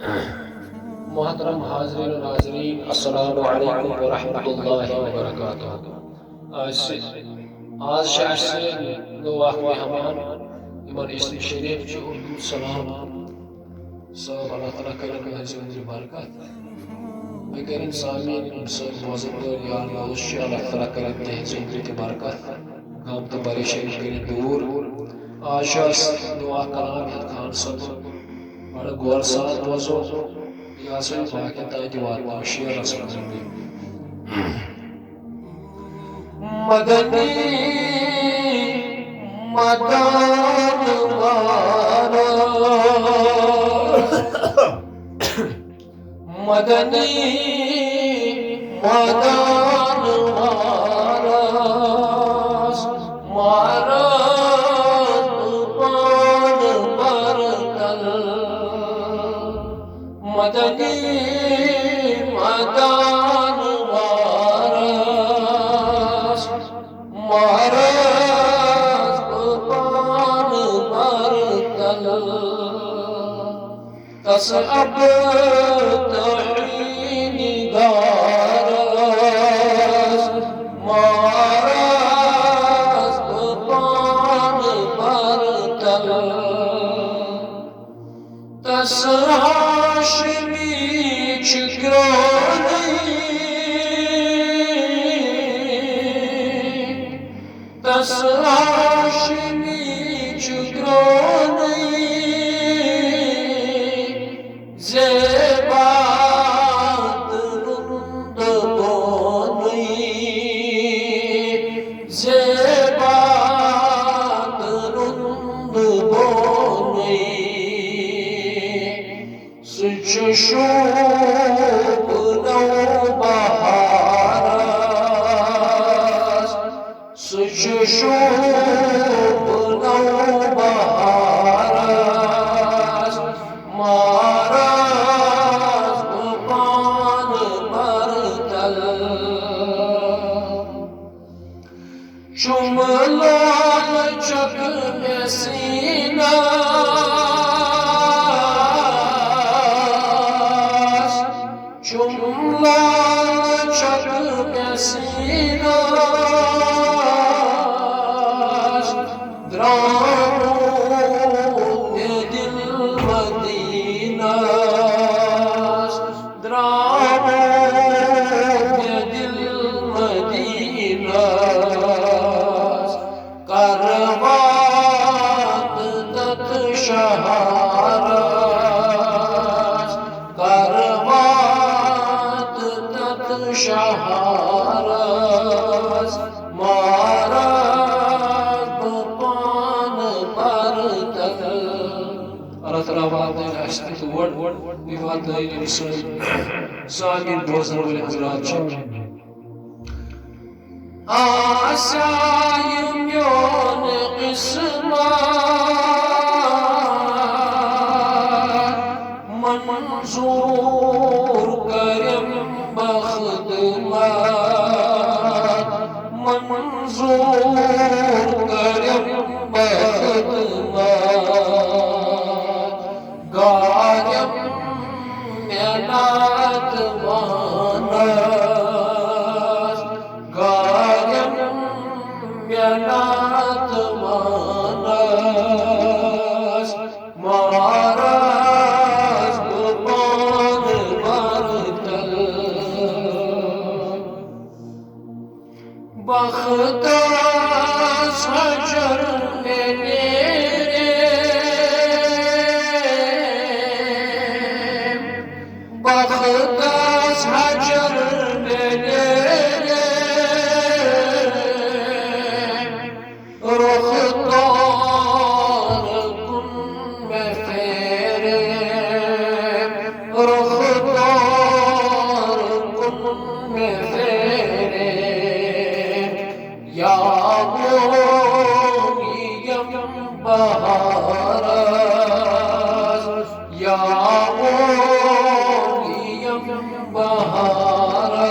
मोहतरम हाज़रीन और नाज़रीन, अस्सलामु अलैकुम व रहमतुल्लाहि व बरकातुहू। आज से दो मेहमान इमन इस्म शरीफ जो उर्दू सलाम सब अल्लाह ताला करें जिंदगी बरकत अगर सामीन सब मौजूद या नौश अल्लाह ताला करें जिंदगी की बरकत गम तो परेशानी करें दूर। आज दुआ कलाम खान सब बड़ा गौर साथ बोझो या से बाकी ताकि वार्ता शेयर रसूल मदनी मदन वारा मदनी मदन वारा मारा पान बरतल मदनी मदन वारा मारा पान बरतल तस अब तहीनी गारस मारस पान बरतल तस हाशमी छिक्रो नहीं तस हाशमी छिक्रो ज़ेबात रुंद बोनी ज़ेबात रुंद बोनी सुच शोक नौ बहारस सुच शोक नौ बहारस मारा चुमलाल चक में सीना चुमलाल चक में सीना द्रामों के दिल मदीना द्रामों के दिल मदीना करवात दत शहारस करवात दत शहारस मारा पान बरतल अल्लाह ताला वादे अस्ति तो वर्ड विवाद नहीं सुन सागिर बोझन वाले हजरात आसायम योन किस्मत मंजूर करम बख्दमत मंजूर करम बख्दमत गायम मेनात मानस गायम मेनात मानस मारस पान बरतल बख्तास हजर मेरे बख्तास हजर मेरे रुखतार कुन में फेरे रुखतार कुन में फेरे या मोहियम बहारस या मोहियम बहारस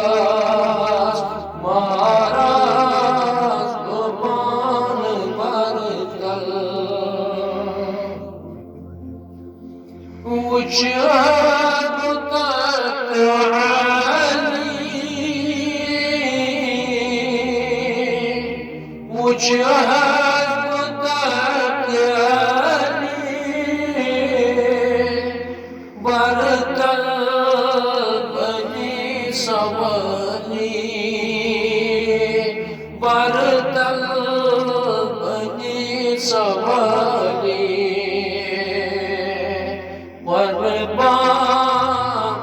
मारस पान बरतल मुझ قربان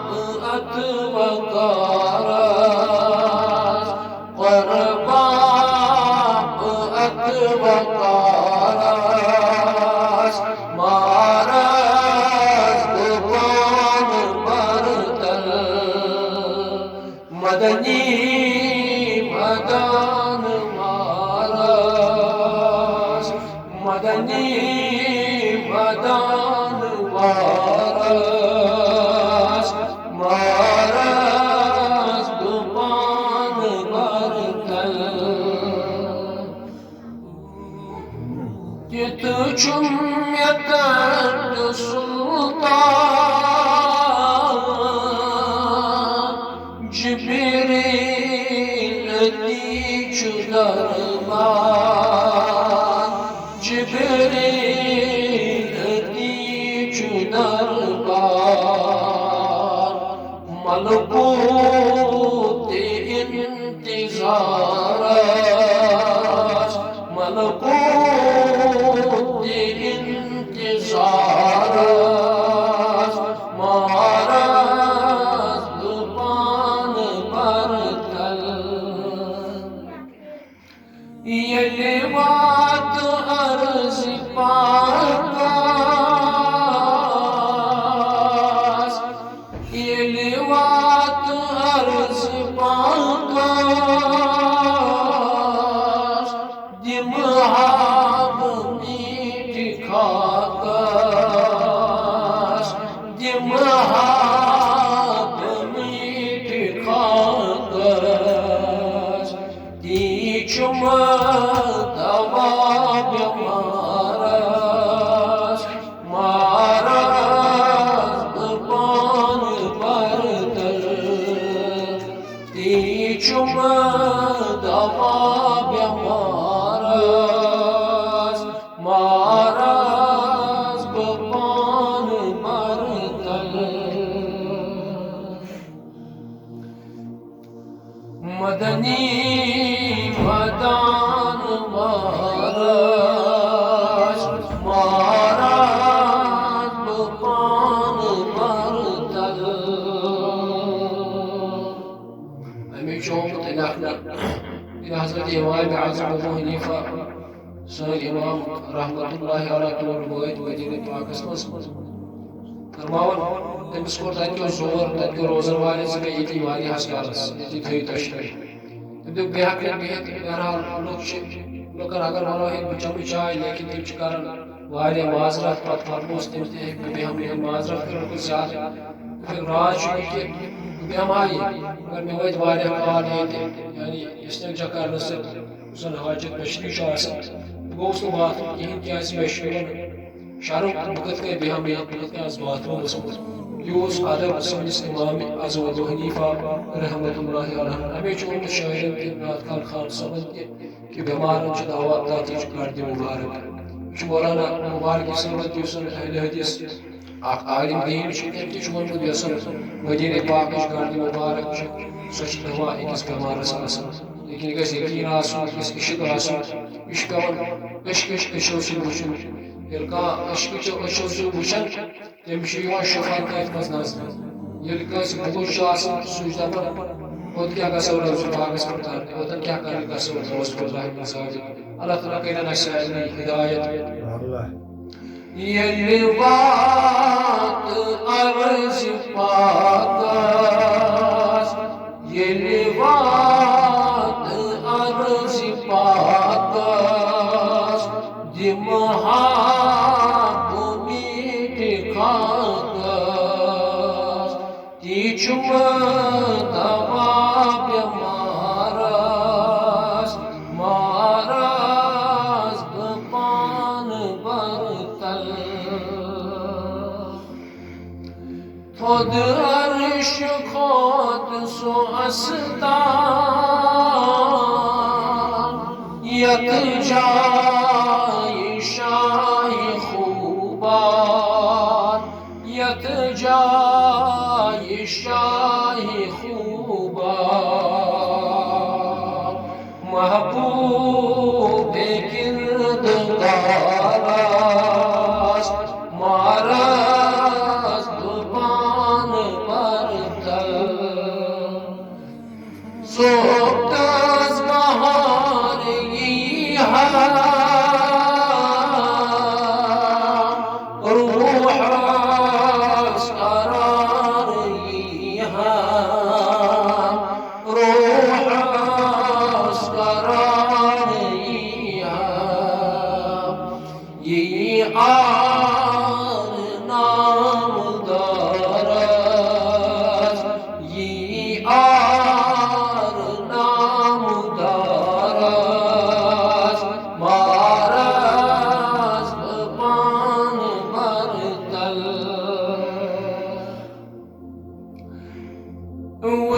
أتوقارس قربان أتوقارس مارس قربان برتل مدني مدان مارس مدني مدان مارس مارس قربان برتل يتجم يتد سلطان جبريل ديج دربان جبريل ديج دربان ملكوت انتظارس ملكوت انتظارس مارس قربان برتل يلي وات أرض پاکاس يلي وات أرض پاکاس دماغ میٹ کھاکاس دماغ میٹ کھاکاس دیچم دوا بیمارس مارس قربان برتل دیچم دوا بیمارس مارس قربان برتل مدني مدان مارس مارس قربان برتل أمي شوم تلاقنا إلى حضرت إمام أعظم أبو حنيفة سائل إمام رحمة الله على طول بويت مدينة پاکس مز فرماون تمس کوٚر تتہِ کیٚو زور تتہِ کیٚو روزن والٮ۪ن ژٕ گٔے ییٚتی واریاہس کالس ییٚتی تھٲیِو تشریٖف تٔمۍ دوٚپ بہٕ ہٮ۪کہٕ نہٕ بِہِتھ بہرحال لُکھ چھِ لُکن اگر ونو ہے بہٕ چمہٕ چاے لیکن تِم چھِ کران واریاہ معذرت پتہٕ فرموس تٔمِس تہِ ہیٚکہِ بہٕ بیٚہمہٕ معذرت کٔرٕکھ بہٕ زیادٕ راز چھُ یہِ کہِ بہٕ بیٚہمہٕ ہا ییٚتہِ مگر مےٚ وٲتۍ واریاہ کال ییٚتہِ یعنی استنجا کرنہٕ سۭتۍ یُس زن حاجت مشری چھُ آسان بہٕ گوٚوُس نہٕ باتھروٗم کِہیٖنۍ کیٛازِ مےٚ چھُ یِوان شرم بہٕ کِتھ کٔنۍ بیٚہمہٕ ییٚتہِ بہٕ کِتھ کٔنۍ آسہٕ باتھروٗمس منٛز یہِ اوس ادب سٲنِس اِمام اعظم ابو حنیفہ رحمۃ اللہ علیہ امی چھُ ووٚنمُت شٲعرن تہِ نعت خان صٲبن تہِ کہِ بٮ۪مارن چھُ دوا تتہِ چھُ گردِ مبارک یہِ چھُ مولانا مبارک صٲبن تہِ یُس زن اہلِ حدیث اکھ عالم دیٖن چھُ تٔمۍ تہِ چھُ ووٚنمُت یۄس مدیٖنہ پاکٕچ گردِ مبارک چھِ سۄ چھِ دوا أکِس بٮ۪مارس آسان لیکن یہِ گژھِ یقیٖن آسُن یہِ گژھِ عشق آسُن یہِ چھُ پٮ۪وان أچھو سۭتۍ وٕچھُن ییٚلہِ کانٛہہ أچھو سۭتۍ وٕچھان تٔمِس چھُ یِوان شفا تٔتھۍ منٛز نظرِ ییٚلہِ کٲنٛسہِ بُز چھُ آسان سُہ چھُ دپان اوٚت کیٛاہ گژھو رۄبہِ پاکس پٮ۪ٹھ کرنہِ اوٚتن کیٛاہ کرنہِ گژھو دوست اللہ صٲب اللہ تعالیٰ کٔرِنۍ اَسہِ سارنٕے ہدایت ییٚلہِ وات عرض پاکس ییٚلہِ وات عرض پاکس دِمہا تیچم دوا بیمارس مارس قربان برتل خود عرش خود سو استان یک جای شاه خوبان یک جای شاه خوبان محبوب کردگار است مارست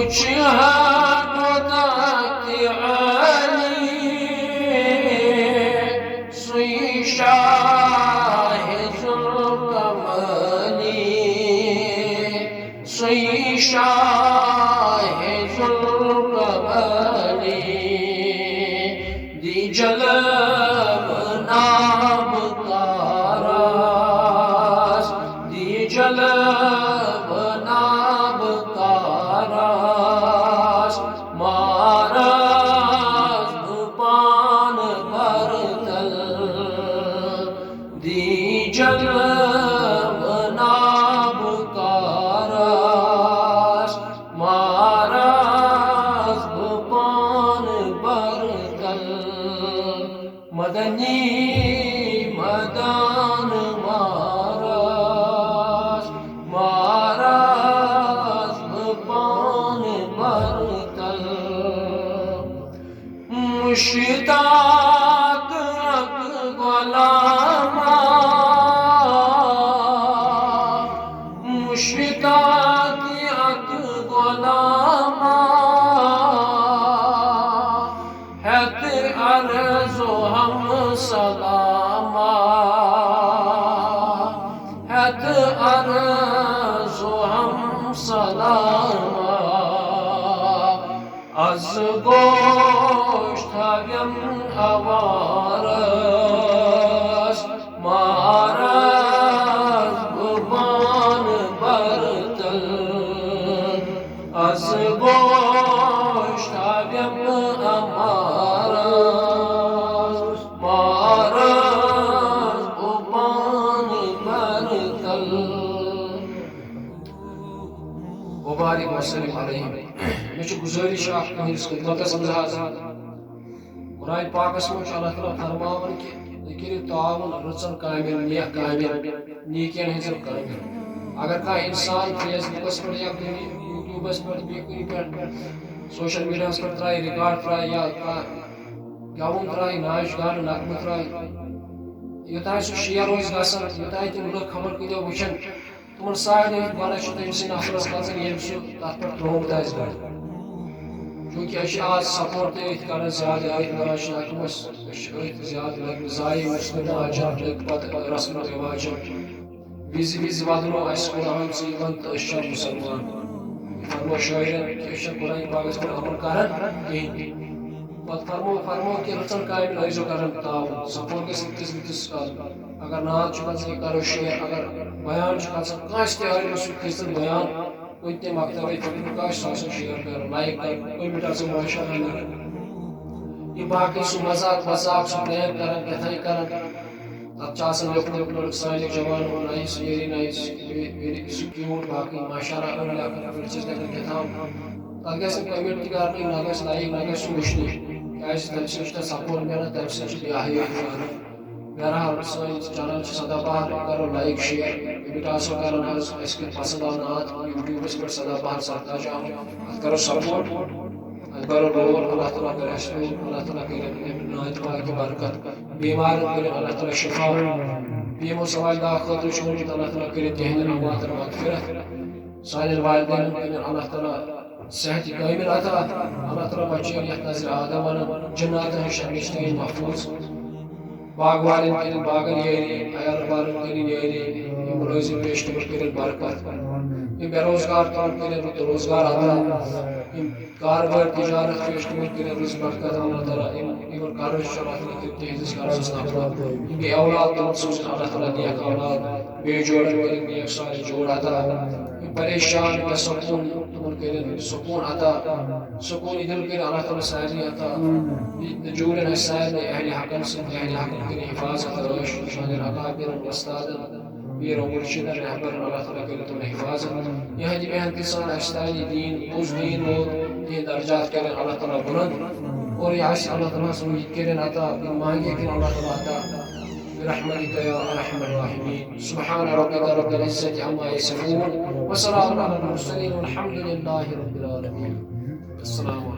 कुछ हक ताकि अली सुई शाह जुल्कमली सुई शाह जुल्कमली दी जलब नाम तारास दी जलब नाम तारास मारास पान बरतल दी जलब नाम तारास मारास पान बरतल मदनी मदान मारास मारास पान बरतल मुश्ताक अक गुलामा मुश्ताक अक गुलामा हैत अर्ज़ो हम सलामा हैत अर्ज़ो हम सलामा az goşt havyan avaras maraz buban bartal az goşt havyan amaras maraz buban bartal मुबारक वसल्लम अलैहि मे गुजारिश तुहस खिदमतस मज कुरान पाकस मज अल्लाह ताला फरमावन कि करो ताउन रचन कामिल नेक कामिल नेकियन हजर कामिल अगर का इंसान फेसबुकस पर या यूट्यूबस पर सोशल मीडिया पर त्राय रिकॉर्ड त्राय या गाउन त्राय नाच गान नगम त्राय योताय सु शेयर रोज गसन योताय तम लोग खबर करियो वचन तुम सारे वाला तमस नफरस गसन ये तथ पे त्रोमुत चूंकि आज सपोर्ट कर ज्यादा ज्यादा लग जाय रस्म रिवाज विज विज वदनो कुरान तो मुसलमान फरमो शायरन कुरान पाकस पर अमल कर फरमो फरमो कि रचन कामिल ऐजो करन ताउन सपोर्ट किस अगर नात करो शेयर अगर बयान कस बयान कुछ मकतब शेयर कर लाइक कर कोई मिटा से माशा ये बाकी सु मजाक मजाक सु प्रेम कर कथाई कर तब लोग सारे जवान nice very nice very cute बाकी माशाल्लाह अल्लाह का फीचर्स लेकर कथाम तब गस कमेंट कर ना गस लाइक ना गस मुश्किल कैसे तब सपोर्ट मेरा तब से मेरा चैनल सदाबहार करो लाइक शेयर बिटासो करो इसके पसंद आनात यूट्यूब पर सदाबहार सरता जाओ करो सपोर्ट करो लोग अल्लाह ताला करे अल्लाह ताला करे नात पाक की बरकत बीमार करे अल्लाह ताला शिफा बीमो सवाल दा खुद शुरू अल्लाह ताला करे तहन अमात मगफिरत सारे वालिदैन करे अल्लाह ताला सेहत कामिल अता अल्लाह ताला बच्चे यह नजर आदम जन्नत है शर्मिश्ते महफूज बागवान के बागन येरी अयाल बारन के येरी रोजी पेश कर बरकत ये बेरोजगार तौर के रोजगार आता कारोबार तिजारत पेश कर रोज बरकत अल्लाह ताला इन कारोबार शरात के तेज कर सस्ता इनके औलाद को मखसूस अल्लाह ताला दिया औलाद बेजोड़ के एक सारे जोड़ आता परेशान का सुकून अता सुकून दिल के अल्लाह ताला सारी अता नजूर नसाल अहले हकन से अहले हकन की हिफाजत और शान अकाबिर उस्ताद वीर मुर्शिद रहबर अल्लाह ताला के तो हिफाजत यह जी मेहनत के साथ अस्तानी दीन उस दीन और ये दर्जात के अल्लाह ताला बुलंद और ये आश अल्लाह ताला से के अता मांगे कि अल्लाह ताला अता برحمتك يا ارحم الراحمين سبحان ربك رب العزه عما يصفون وسلام على المرسلين والحمد لله رب العالمين السلام عليكم